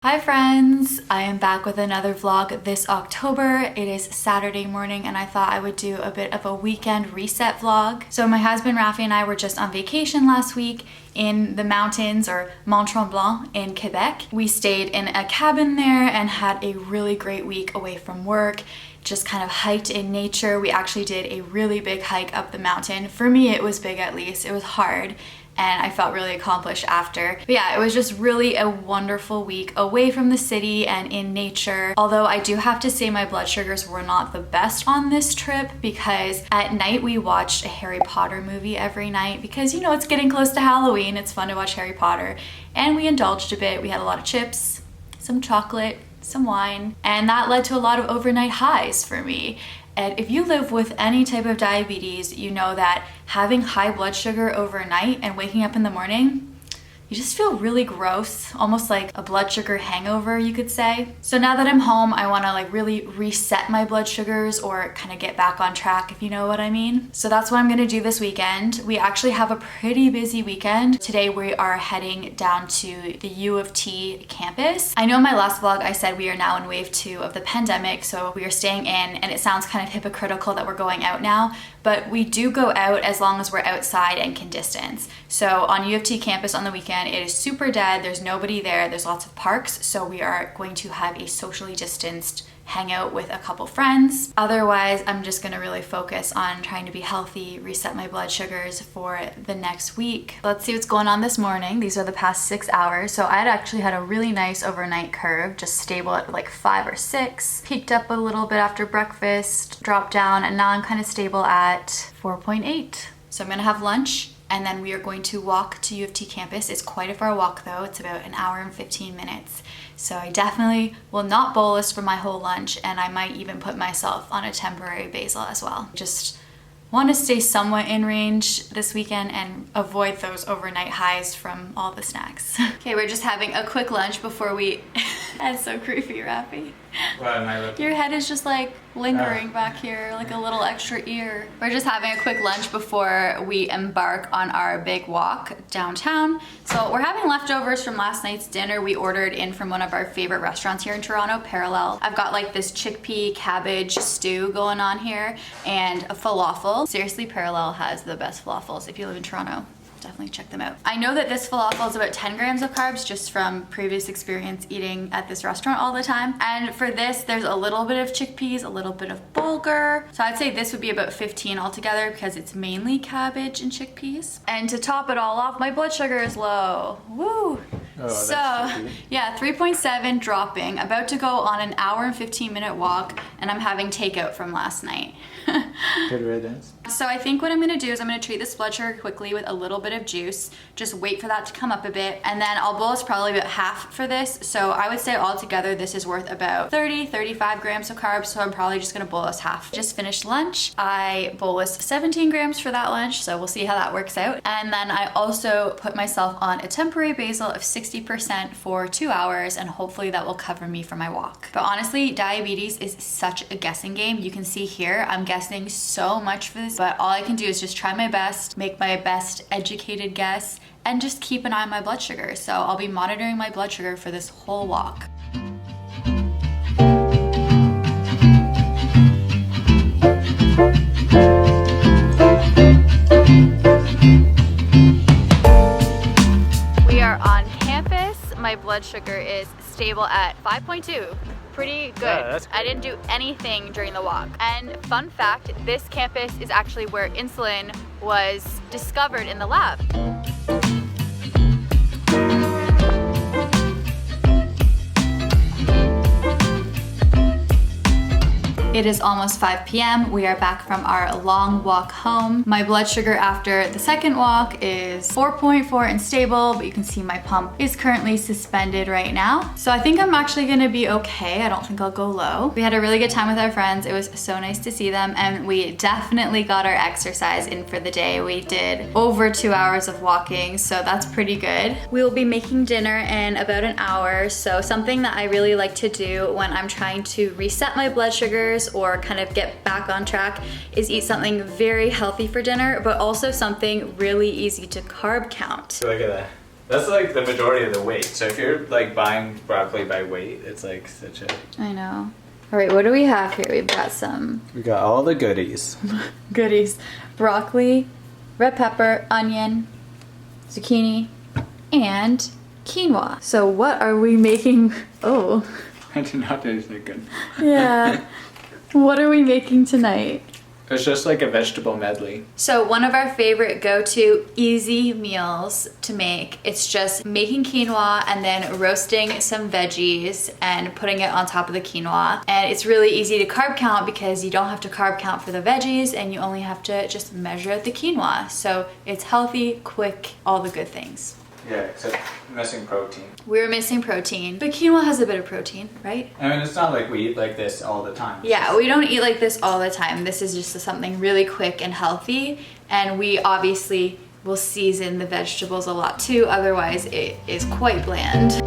Hi friends! I am back with another vlog this October. It is Saturday morning and I thought I would do a bit of a weekend reset vlog. So my husband Rafi and I were just on vacation last week in the mountains or Mont Tremblant in Quebec. We stayed in a cabin there and had a really great week away from work. Just kind of hiked in nature. We actually did a really big hike up the mountain. For me it was big at least. It was hard. And I felt really accomplished after. But yeah, it was just really a wonderful week away from the city and in nature. Although I do have to say my blood sugars were not the best on this trip because at night we watched a Harry Potter movie every night because you know it's getting close to Halloween, it's fun to watch Harry Potter. And we indulged a bit, we had a lot of chips, some chocolate, some wine, and that led to a lot of overnight highs for me. And if you live with any type of diabetes, you know that having high blood sugar overnight and waking up in the morning, you just feel really gross, almost like a blood sugar hangover, you could say. So now that I'm home, I wanna really reset my blood sugars or kind of get back on track, if you know what I mean. So that's what I'm gonna do this weekend. We actually have a pretty busy weekend. Today we are heading down to the U of T campus. I know in my last vlog I said we are now in wave 2 of the pandemic, so we are staying in, and it sounds kind of hypocritical that we're going out now, but we do go out as long as we're outside and can distance. So on U of T campus on the weekend, it is super dead, there's nobody there, there's lots of parks, so we are going to have a socially distanced hangout with a couple friends. Otherwise, I'm just gonna really focus on trying to be healthy, reset my blood sugars for the next week. Let's see what's going on this morning. These are the past 6 hours. So I had actually had a really nice overnight curve, just stable at like 5 or 6. Peaked up a little bit after breakfast, dropped down, and now I'm kind of stable at 4.8. So I'm gonna have lunch, and then we are going to walk to U of T campus. It's quite a far walk though. It's about an hour and 15 minutes. So I definitely will not bolus for my whole lunch, and I might even put myself on a temporary basal as well. Just want to stay somewhat in range this weekend and avoid those overnight highs from all the snacks. Okay, we're just having a quick lunch before we... That's so creepy, Rafi. What am I looking? Your head is just like lingering back here, like a little extra ear. We're just having a quick lunch before we embark on our big walk downtown. So we're having leftovers from last night's dinner. We ordered in from one of our favorite restaurants here in Toronto, Parallel. I've got like this chickpea cabbage stew going on here and a falafel. Seriously, Parallel has the best falafels if you live in Toronto. Definitely check them out. I know that this falafel is about 10 grams of carbs just from previous experience eating at this restaurant all the time. And for this, there's a little bit of chickpeas, a little bit of bulgur. So I'd say this would be about 15 altogether because it's mainly cabbage and chickpeas. And to top it all off, my blood sugar is low. Woo! Oh, so that's yeah, 3.7 dropping, about to go on an hour and 15-minute walk, and I'm having takeout from last night. Good riddance. So I think what I'm gonna do is I'm gonna treat this blood sugar quickly with a little bit of juice, just wait for that to come up a bit, and then I'll bolus probably about half for this. So I would say altogether this is worth about 35 grams of carbs, so I'm probably just gonna bolus half. Just finished lunch. I bolused 17 grams for that lunch, so we'll see how that works out. And then I also put myself on a temporary basal of 60% for 2 hours, and hopefully that will cover me for my walk. But honestly, diabetes is such a guessing game. You can see here, I'm guessing so much for this, but all I can do is just try my best, make my best educated guess, and just keep an eye on my blood sugar. So I'll be monitoring my blood sugar for this whole walk. We are on campus. My blood sugar is stable at 5.2. Pretty good. Yeah, that's good. I didn't do anything during the walk. And fun fact, this campus is actually where insulin was discovered in the lab. It is almost 5 p.m. We are back from our long walk home. My blood sugar after the second walk is 4.4 and stable, but you can see my pump is currently suspended right now. So I think I'm actually gonna be okay. I don't think I'll go low. We had a really good time with our friends. It was so nice to see them, and we definitely got our exercise in for the day. We did over 2 hours of walking, so that's pretty good. We will be making dinner in about an hour, so something that I really like to do when I'm trying to reset my blood sugars or kind of get back on track is eat something very healthy for dinner, but also something really easy to carb count. Look at that. That's like the majority of the weight. So if you're like buying broccoli by weight, it's like such a... I know. All right, what do we have here? We've got some... We got all the goodies. goodies. Broccoli, red pepper, onion, zucchini, and quinoa. So what are we making? Oh. I did not taste that good. Yeah. What are we making tonight? It's just like a vegetable medley. So one of our favorite go-to easy meals to make, it's just making quinoa and then roasting some veggies and putting it on top of the quinoa. And it's really easy to carb count because you don't have to carb count for the veggies and you only have to just measure the quinoa. So it's healthy, quick, all the good things. Yeah, except missing protein. We're missing protein, but quinoa has a bit of protein, right? I mean, it's not like we eat like this all the time. Yeah, we don't eat like this all the time. This is just something really quick and healthy, and we obviously will season the vegetables a lot too, otherwise it is quite bland.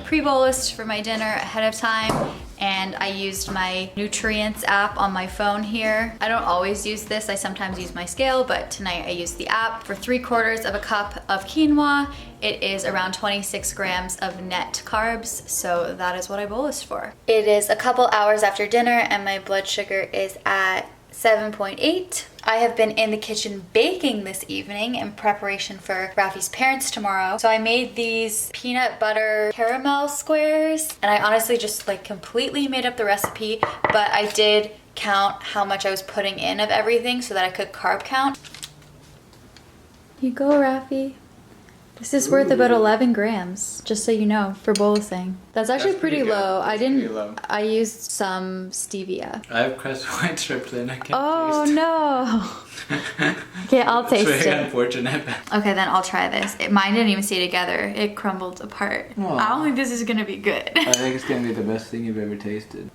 Pre-bolused for my dinner ahead of time, and I used my nutrients app on my phone here. I don't always use this, I sometimes use my scale, but tonight I used the app. For 3/4 of a cup of quinoa, it is around 26 grams of net carbs, so that is what I bolused for. It is a couple hours after dinner and my blood sugar is at 7.8. I have been in the kitchen baking this evening in preparation for Rafi's parents tomorrow. So I made these peanut butter caramel squares, and I honestly just like completely made up the recipe, but I did count how much I was putting in of everything so that I could carb count. Here you go, Rafi. This is worth about 11 grams, just so you know, for bolusing. That's actually pretty low. I used some stevia. I have crest white tryptophan. I can't Oh taste. no. Okay, I'll taste It's very it. unfortunate. Okay, then I'll try this. Mine didn't even stay together. It crumbled apart. Aw. I don't think this is gonna be good. I think it's gonna be the best thing you've ever tasted.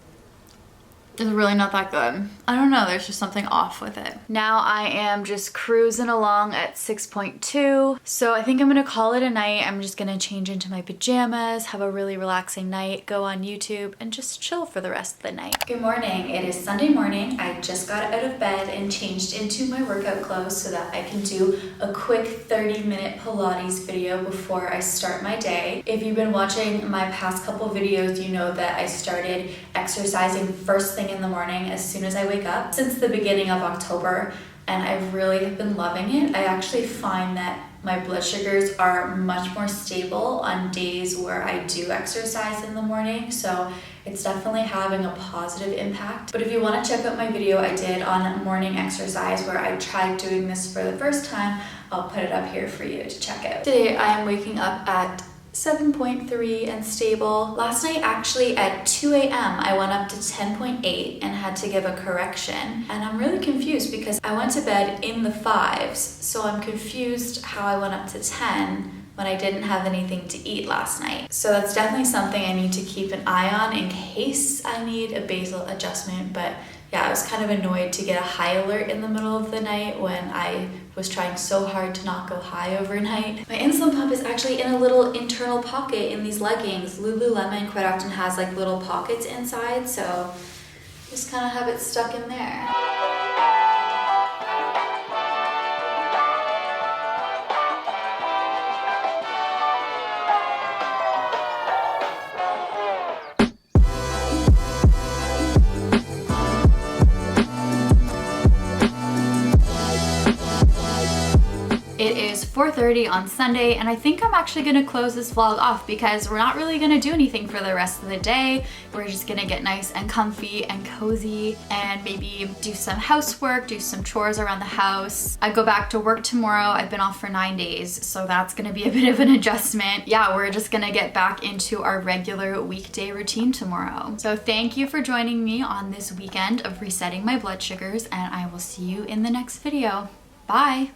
It's really not that good. I don't know, there's just something off with it. Now I am just cruising along at 6.2. So I think I'm gonna call it a night. I'm just gonna change into my pajamas, have a really relaxing night, go on YouTube, and just chill for the rest of the night. Good morning, it is Sunday morning. I just got out of bed and changed into my workout clothes so that I can do a quick 30-minute Pilates video before I start my day. If you've been watching my past couple videos, you know that I started exercising first thing in the morning as soon as I wake up since the beginning of October, and I really have been loving it. I actually find that my blood sugars are much more stable on days where I do exercise in the morning, so it's definitely having a positive impact. But if you want to check out my video I did on morning exercise where I tried doing this for the first time, I'll put it up here for you to check out. Today I am waking up at 7.3 and stable. Last night actually at 2 a.m. I went up to 10.8 and had to give a correction, and I'm really confused because I went to bed in the 5s, so I'm confused how I went up to 10 when I didn't have anything to eat last night. So that's definitely something I need to keep an eye on in case I need a basal adjustment. But yeah, I was kind of annoyed to get a high alert in the middle of the night when I was trying so hard to not go high overnight. My insulin pump is actually in a little internal pocket in these leggings. Lululemon quite often has like little pockets inside, so just kind of have it stuck in there. It is 4:30 on Sunday, and I think I'm actually gonna close this vlog off because we're not really gonna do anything for the rest of the day. We're just gonna get nice and comfy and cozy and maybe do some housework, do some chores around the house. I go back to work tomorrow. I've been off for 9 days, so that's gonna be a bit of an adjustment. Yeah, we're just gonna get back into our regular weekday routine tomorrow. So thank you for joining me on this weekend of resetting my blood sugars, and I will see you in the next video. Bye.